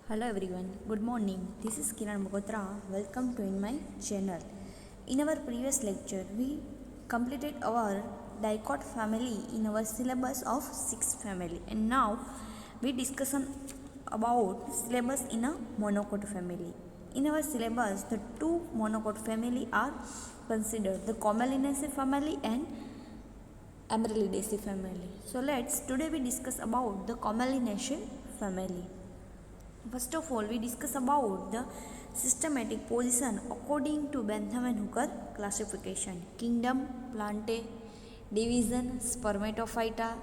Hello everyone, good morning. This is Kiran Mogotra. Welcome to in my channel. In our previous lecture, we completed our dicot family in our syllabus of 6 family, and now we discussion about syllabus in a monocot family. In our syllabus, the two monocot family are considered the Commelinaceae family and Amaryllidaceae family. So today we discuss about the Commelinaceae family. First of all, we discuss about the systematic position according to Bentham and Hooker classification. Kingdom, Plantae, division, Spermatophyta,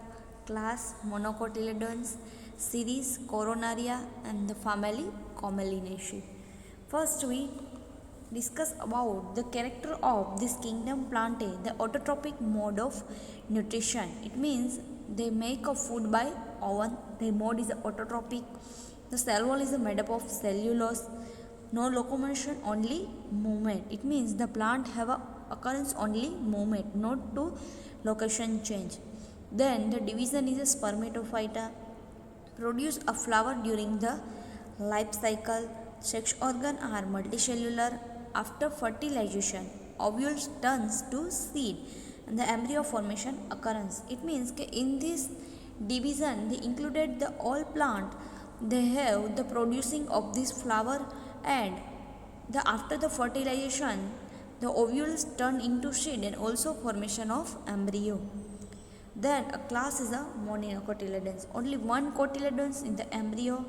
class, Monocotyledons, series, Coronaria, and the family, Commelinaceae. First, we discuss about the character of this kingdom Plantae, the autotrophic mode of nutrition. It means they make a food by oven. Their mode is autotrophic. The cell wall is made up of cellulose. No locomotion, only movement. It means the plant have a occurrence only movement, not to location change. Then the division is a spermatophyta. Produce a flower during the life cycle. Sex organ are multicellular. After fertilization, ovules turns to seed and the embryo formation occurrence. It means that in this division they included the all plant. They have the producing of this flower, and after the fertilization the ovules turn into seed and also formation of embryo. Then a class is a monocotyledons. Only one cotyledons in the embryo.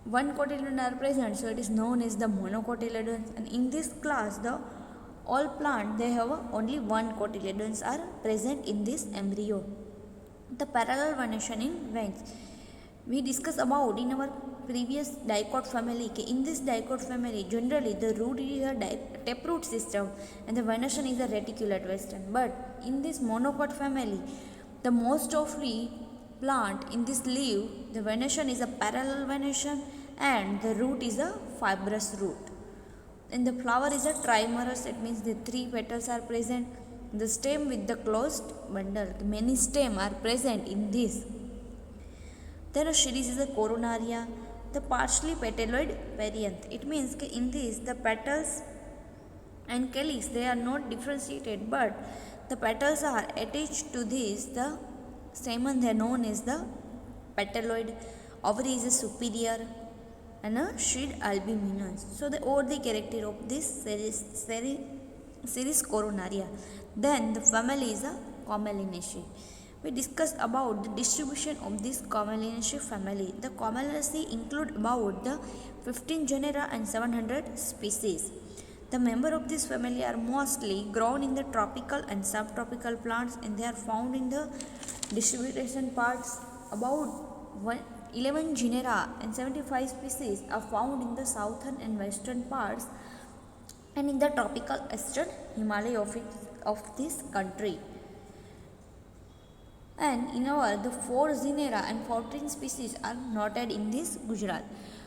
One cotyledon are present, so it is known as the monocotyledons. And in this class, the all plant they have only one cotyledons are present in this embryo. The parallel venation in veins. We discussed about in our previous dicot family. In this dicot family, generally the root is a taproot system and the venation is a reticulate veston. But in this monocot family, the most of the plant in this leaf, the venation is a parallel venation and the root is a fibrous root. And the flower is a trimerous, it means the three petals are present. The stem with the closed bundle, the many stem are present in this. Then a series is a coronaria, the partially petaloid variant. It means that in this the petals and calyx they are not differentiated, but the petals are attached to this the stamen. They are known as the petaloid. Ovary is a superior and a sheet albuminous. So all the character of this series coronaria. Then the family is a Commelinaceae. We discussed about the distribution of this Commelinaceae family. The Commelinaceae include about the 15 genera and 700 species. The members of this family are mostly grown in the tropical and subtropical plants, and they are found in the distribution parts. About 11 genera and 75 species are found in the southern and western parts and in the tropical eastern Himalaya of this country. And in our the 4 genera and 14 species are noted in this Gujarat.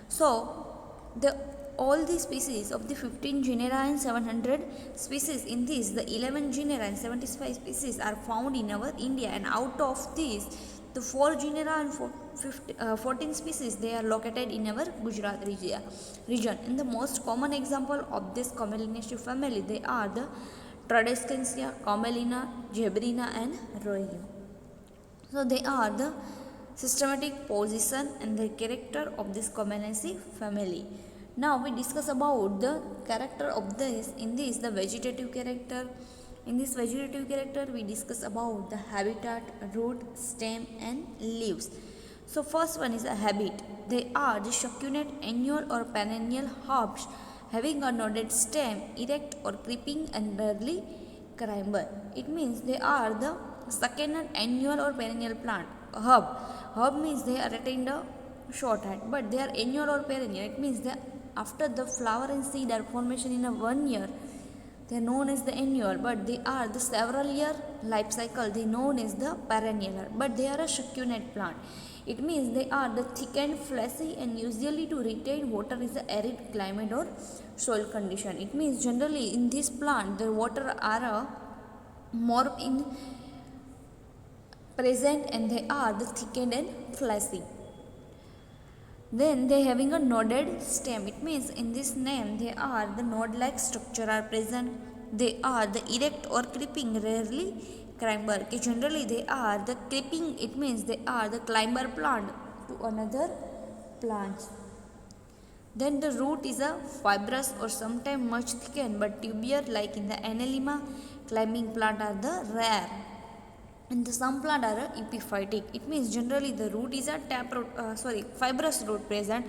So all the species of the 15 genera and 700 species in this, the 11 genera and 75 species are found in our India, and out of these the 4 genera and 14 species they are located in our Gujarat region. And the most common example of this Commelinaceae family they are the Tradescantia, Commelina, Zebrina and Roya. So they are the systematic position and the character of this Commelinaceae family. Now we discuss about the character of this. In this the vegetative character. In this vegetative character we discuss about the habitat, root, stem and leaves. So first one is a habit. They are the succulent annual or perennial herbs having a nodded stem, erect or creeping and rarely climber. It means they are the succulent annual or perennial plant. Herb means they are attained a short height, but they are annual or perennial. It means that after the flower and seed are formation in a 1 year, they are known as the annual, but they are the several year life cycle. They are known as the perennial, but they are a succulent plant. It means they are the thick and fleshy and usually to retain water is the arid climate or soil condition. It means generally in this plant the water are more in present and they are the thickened and fleshy. Then they having a noded stem. It means in this name they are the node-like structure are present. They are the erect or creeping, rarely climber. Okay, generally they are the creeping. It means they are the climber plant to another plants. Then the root is a fibrous or sometimes much thickened but tubular, like in the Annelima. Climbing plant are the rare. And the some plant are epiphytic. It means generally the root is a fibrous root present,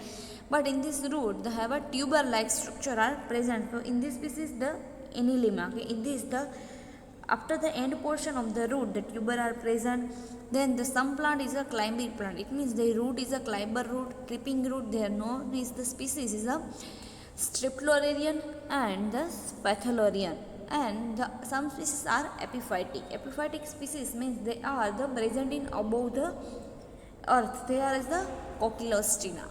but in this root they have a tuber-like structure are present. So in this species the Annelima. Okay, in this the after the end portion of the root the tuber are present. Then the some plant is a climbing plant. It means the root is a climber root, creeping root. They are known as the species is a Streptolarian and the Spatholarian. And some species are epiphytic. Epiphytic species means they are the present in above the earth. They are as the Cochleostina.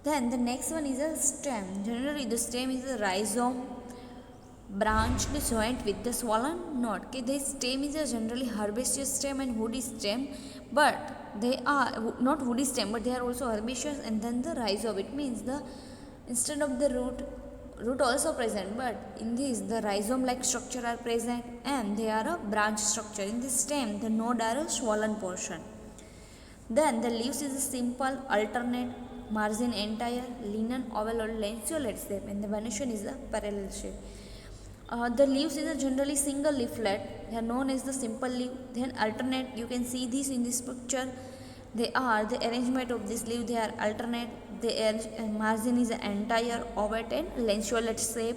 Then the next one is a stem. Generally the stem is a rhizome, branched joint with the swollen node. Okay, the stem is a generally herbaceous stem and woody stem, but they are not woody stem, but they are also herbaceous. And then the rhizome. It means the instead of the root also present, but in this the rhizome like structure are present and they are a branch structure. In this stem the node are a swollen portion. Then the leaves is a simple alternate margin entire linen oval or lanceolate shape, and the venation is a parallel shape. The leaves is a generally single leaflet. They are known as the simple leaf. Then alternate, you can see this in this picture. They are the arrangement of this leaf. They are alternate. The margin is entire ovate and lanceolate shape.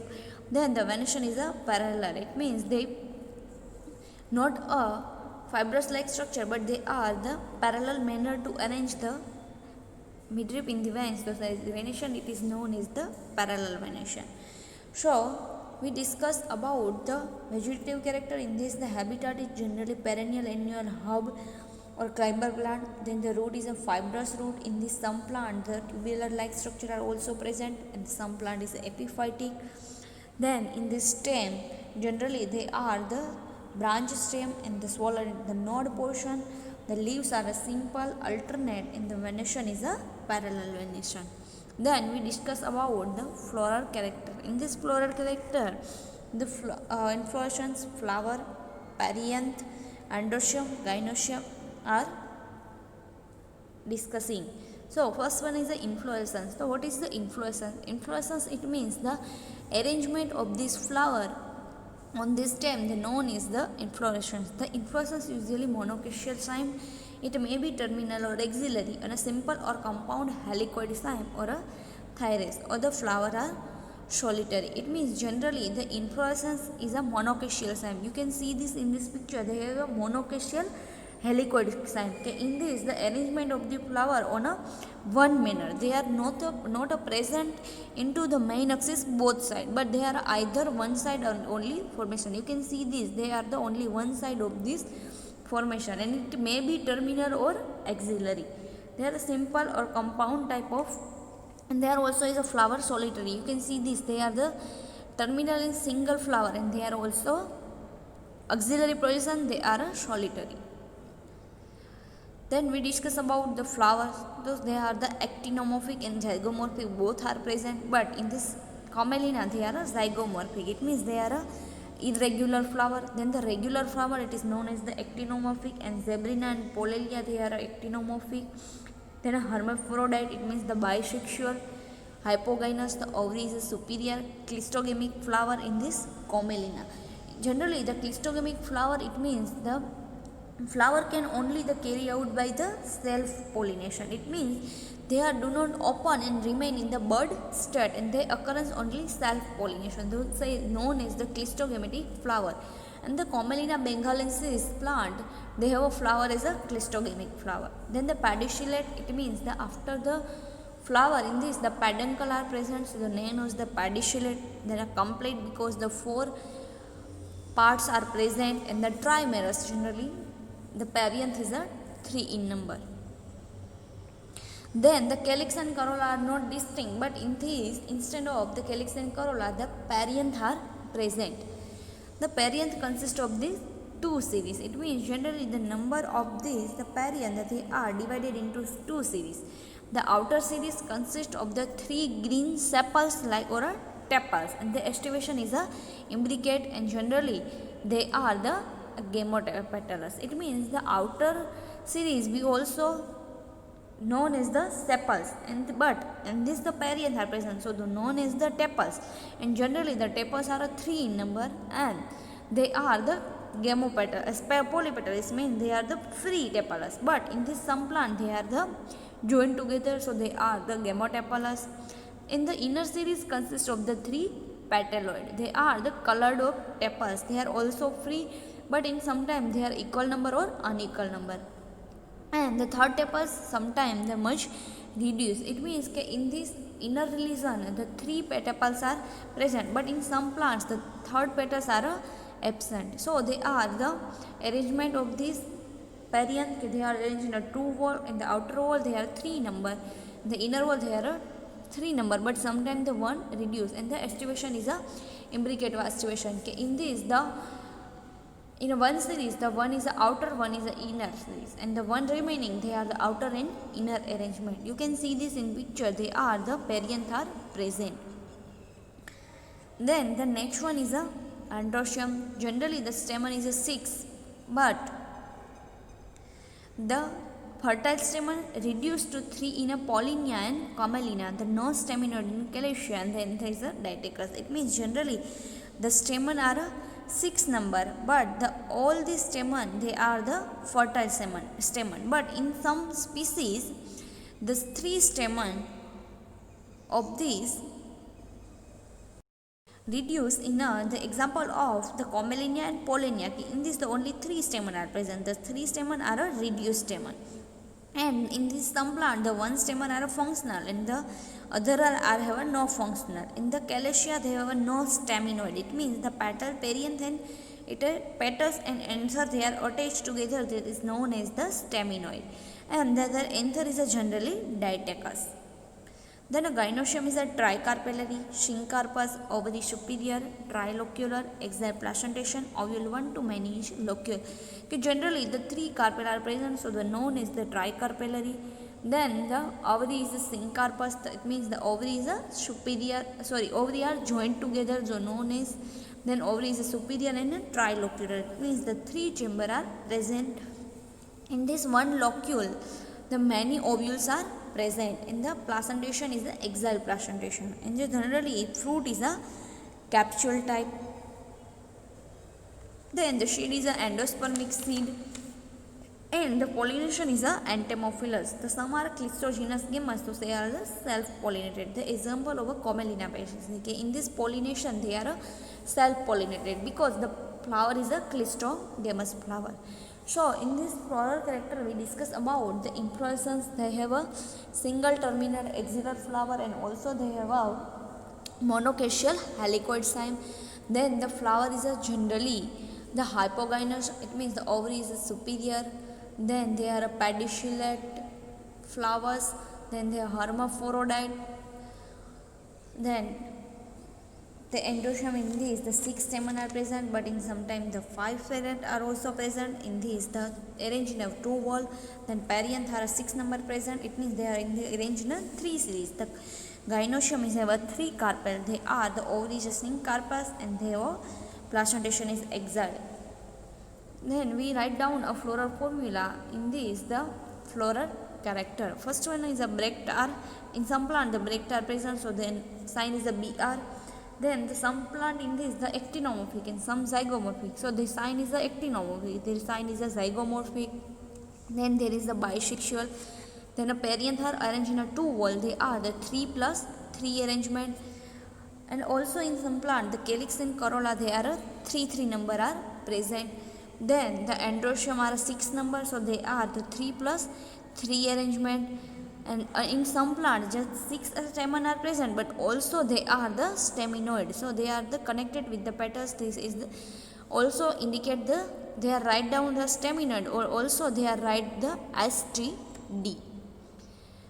Then the venation is a parallel. It means they not a fibrous like structure, but they are the parallel manner to arrange the midrib in the veins. So the venation it is known as the parallel venation. So we discussed about the vegetative character. In this the habitat is generally perennial annual hub or climber plant. Then the root is a fibrous root. In this some plant the tubular like structure are also present, and some plant is epiphytic. Then in this stem generally they are the branch stem and the swollen the node portion. The leaves are a simple alternate and the venation is a parallel venation. Then we discuss about the floral character. In this floral character, the inflorescence, flower, perianth, androecium, gynoecium are discussing. So first one is the inflorescence. So what is the inflorescence? Inflorescence it means the arrangement of this flower on this stem. The known is the inflorescence. The inflorescence usually monochasial cyme. It may be terminal or axillary, and a simple or compound helicoid cyme or a thyrus, or the flower are solitary. It means generally the inflorescence is a monochasial cyme. You can see this in this picture. They have a monochasial helicoid cyme. Okay, in this the arrangement of the flower on a one manner. They are not a present into the main axis both side, but they are either one side or only formation. You can see this. They are the only one side of this formation, and it may be terminal or axillary. They are a simple or compound type of, and there also is a flower solitary. You can see this. They are the terminal in single flower, and they are also axillary position. They are a solitary. Then we discuss about the flowers. Those they are the actinomorphic and zygomorphic. Both are present, but in this Commelina they are a zygomorphic. It means they are a irregular flower. Then the regular flower it is known as the actinomorphic, and Zebrina and Polelia they are actinomorphic. Then a hermaphrodite, it means the bisexual. Hypogynous, the ovary is a superior cleistogamic flower in this Commelina. Generally the cleistogamic flower it means the flower can only the carry out by the self pollination. It means they are do not open and remain in the bud state, and they occurrence only self pollination. Those are known as the cleistogamic flower. And the Commelina bengalensis plant, they have a flower as a cleistogamic flower. Then the pedicellate, it means that after the flower in this the peduncle are present, so the name is the pedicellate. Then a complete because the four parts are present, and the trimerous generally the perianth is a 3 in number. Then the calyx and corolla are not distinct, but in this instead of the calyx and corolla the perianth are present. The perianth consists of these two series. It means generally the number of these the perianth they are divided into two series. The outer series consists of the three green sepals like or tepals, and the estivation is a imbricate, and generally they are the gamopetalous. It means the outer series we also known as the sepals, but in this the perianth are present, so the known as the tepals, and generally the tepals are a 3 in number, and they are the gamopetalous. Polypetalous means they are the free tepalous, but in this some plant they are the joined together, so they are the gamotepalous. In the inner series consists of the 3 petaloid. They are the colored of tepals. They are also free, but in sometimes they are equal number or unequal number. And the third tepals sometimes they much reduced. It means that in this inner region the 3 petals are present, but in some plants the third petals are absent. So they are the arrangement of this perianth. They are arranged in a 2 wall. In the outer wall they are 3 number. In the inner wall they are 3 number, but sometimes the one reduced, and the estivation is a imbricate estivation. In this the in one series the one is the outer, one is the inner series, and the one remaining they are the outer and inner arrangement. You can see this in picture. They are the perianth are present. Then the next one is a androecium. Generally the stamen is a 6, but the fertile stamen reduced to 3 in a Paullinia and Commelina, the no staminoid in Calatia, and then there is a Dithycus. It means generally the stamen are a 6 number, but all these stamen they are the fertile stamen, but in some species the 3 stamen of these reduce in the example of the Commelina and Paullinia. In this the only 3 stamen are present. The 3 stamen are a reduced stamen, and in this some plant the one stamen are functional and the other are have a no functional. In the Calatia they have a no staminoid. It means the petal, perianth and petals and anther they are attached together. That is known as the staminoid, and the other anther is a generally Dithycus. Then a gynoecium is a tricarpellary, syncarpous, ovary superior, trilocular, axial placentation, ovule 1 to many locule. Okay, generally the 3 carpel are present, so the known is the tricarpellary. Then the ovary is a syncarpous. It means the ovary is a ovary are joined together, so known as. Then ovary is a superior and a trilocular. It means the 3 chamber are present. In this one locule, the many ovules are present. In the placentation is the axial placentation, and generally fruit is a capsule type. Then the seed is an endospermic seed, and the pollination is a entomophilous. The some are clistogenous gamets, so they are the self-pollinated. The example of a Commelina species. Okay, in this pollination they are self-pollinated because the flower is a clistogamous flower. So in this floral character we discuss about the inflorescence. They have a single terminal axillary flower, and also they have a monocaetial helicoid cyme. Then the flower is a generally the hypogynous. It means the ovary is a superior. Then they are a pedicellate flowers. Then they are hermaphrodite. Then the endoecium in this the 6 stamen are present, but in sometimes the 5 parent are also present. In this the arranged in a 2 wall. Then perianth are a 6 number present. It means they are in the arranged in a 3 series. The gynoecium is have a 3 carpel. They are the ovary is a syncarpous, and their placentation is axial. Then we write down a floral formula. In this the floral character. First one is a bractear. In some plant the bractear present, so then sign is a BR. Then the some plant in this the actinomorphic and some zygomorphic. So the sign is the actinomorphic. The sign is a zygomorphic. Then there is the bisexual. Then a perianth are arranged in a 2 wall. They are the 3+3 arrangement. And also in some plant the calyx and corolla they are a 3 number are present. Then the androecium are a 6 number, so they are the 3+3 arrangement. And in some plants just 6 stamen are present, but also they are the staminoid, so they are the connected with the petals. This is the also indicate the they are write down the staminoid, or also they are write the STD.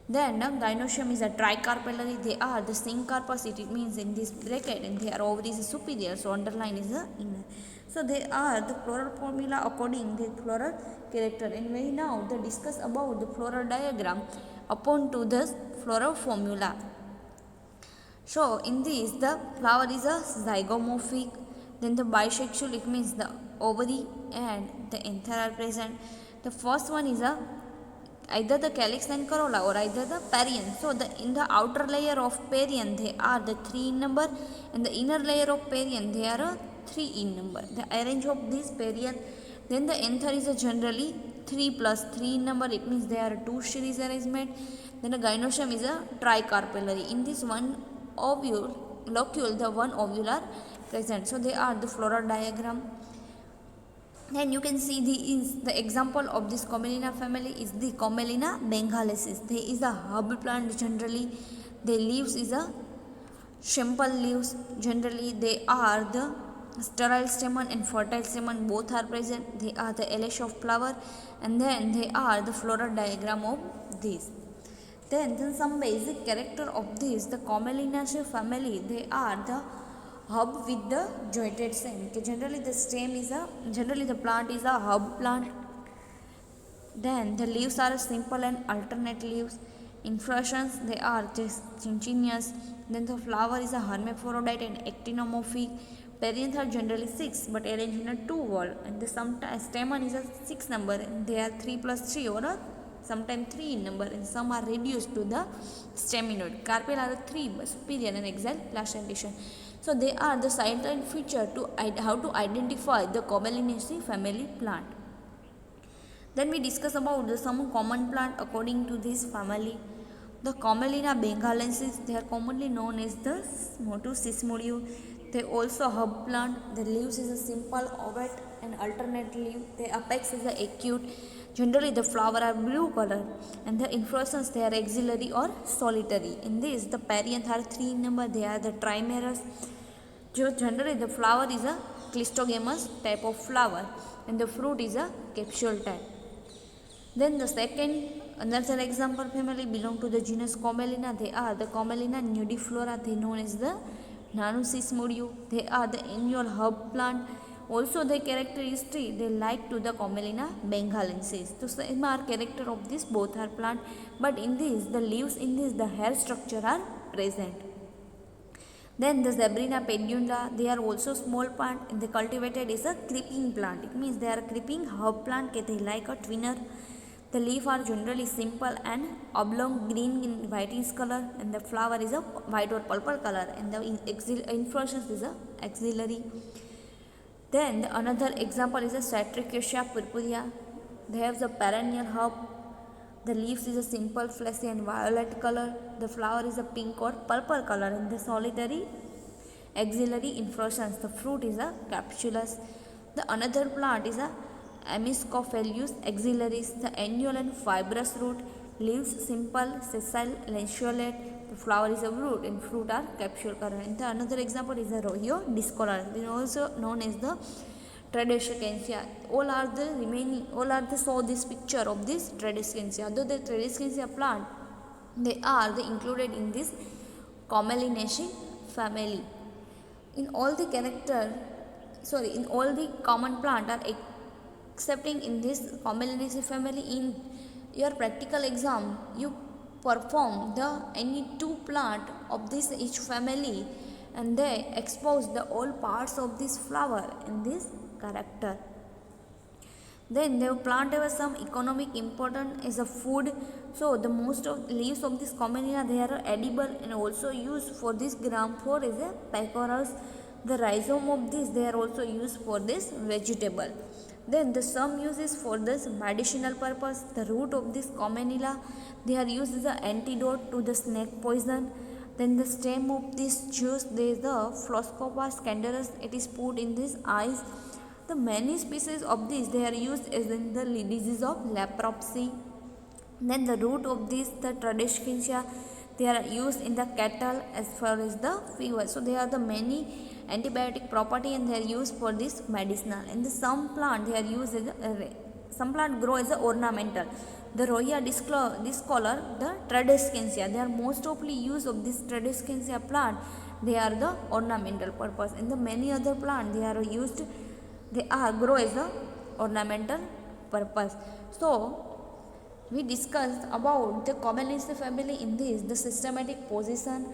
Then gynoecium is a tricarpellary. They are the syncarpous. It means in this bracket, and their ovaries is superior, so underline is the inner. So they are the floral formula according to the floral character. And we now discuss about the floral diagram. upon to the floral formula. So in this the flower is a zygomorphic, then the bisexual, it means the ovary and the anther are present. The first one is a either the calyx and corolla or either the perianth. So in the outer layer of perianth they are the 3 in number, and the inner layer of perianth they are a 3 in number. The arrange of this perianth, then the anther is a generally 3 plus 3 in number, it means they are a 2 series arrangement. Then the gynoecium is a tricarpellary. In this one locule the one ovule are present. So they are the floral diagram. Then you can see the example of this Commelina family is the Commelina bengalensis. There is a herb plant generally. The leaves is a simple leaves. Generally they are the sterile stamen and fertile stamen, both are present. They are the elish of flower, and then they are the floral diagram of this. Then some basic character of this, the Commelinaceae family, they are the herb with the jointed stem. Generally the plant is a herb plant. Then the leaves are simple and alternate leaves. Inflorescence they are just chinchinias. Then the flower is a hermaphrodite and actinomorphic. Perianth are generally 6 but arranged in a 2 wall, and the stamen is a 6 number, and they are 3 plus 3 or sometimes 3 in number, and some are reduced to the staminoid. Carpel are 3 superior and axial placentation. So they are the sideline feature to how to identify the Commelinaceae family plant. Then we discuss about some common plant according to this family. The Commelina bengalensis, they are commonly known as the Motus sismodio. They also herb plant. The leaves is a simple ovate and alternate leaf. The apex is a acute. Generally the flower are blue color, and the inflorescence they are axillary or solitary. In this the perianth are 3 in number, they are the trimerous. Generally the flower is a clistogamous type of flower, and the fruit is a capsule type. Then the another example family belong to the genus Commelina. They are the Commelina nudiflora, they known as the Nanocismodium. They are the annual herb plant. Also the characteristic they like to the Commelina bengalensis. So same are character of this, both are plant, but in this the leaves, in this the hair structure are present. Then the Zebrina pedunda, they are also small plant, and the cultivated is a creeping plant. It means they are a creeping herb plant, they like a twinner. The leaf are generally simple and oblong green in whitish color, and the flower is a white or purple color, and the inflorescence is a axillary. Then another example is a Satricaceae purpurea. They have the perennial herb. The leaves is a simple fleshy and violet color. The flower is a pink or purple color, and the solitary axillary inflorescence. The fruit is a capsulous. The another plant is a Amiscophilus axillaris, the annual and fibrous root. Leaves simple, sessile, lanceolate. The flower is a root, and fruit are capsule color. And the another example is the Rohio discolor. They are also known as the Tradescantia. All are the saw this picture of this Tradescantia. Although the Tradescantia plant, they are included in this Commelinaceae family. In all the common plant are excepting in this Commelinaceae family. In your practical exam, you perform any 2 plant of this each family, and they expose the all parts of this flower in this character. Then the plant have some economic importance as a food. So the most of leaves of this Commelina, they are edible and also used for this gram flour as a pecorals. The rhizome of this, they are also used for this vegetable. Then the some uses for this medicinal purpose. The root of this Commelina, they are used as an antidote to the snake poison. Then the stem of this juice, there is the Phloxopa scandarus, it is put in this eyes. The many species of this, they are used as in the disease of leprosy. Then the root of this, the Tradescantia, they are used in the cattle as far as the fever. So they are the many antibiotic property, and they are used for this medicinal. And the some plant they are used as some plant grow as a ornamental. The Roya discolor, the Tradescantia, they are most often used of this Tradescantia plant. They are the ornamental purpose. And the many other plant they are used, they are grow as a ornamental purpose. So We discussed about the Comelaceae family in this, the systematic position,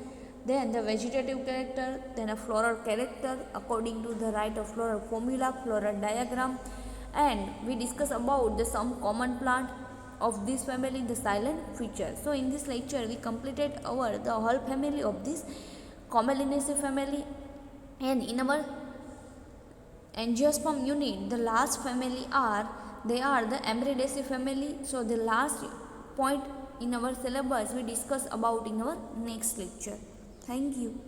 then the vegetative character, then a floral character according to the right of floral formula, floral diagram, and we discuss about the some common plant of this family, the silent feature. So in this lecture we completed our the whole family of this Comelaceae family, and in our angiosperm unit, the last family they are the Emberidaceae family. So the last point in our syllabus we discuss about in our next lecture. Thank you.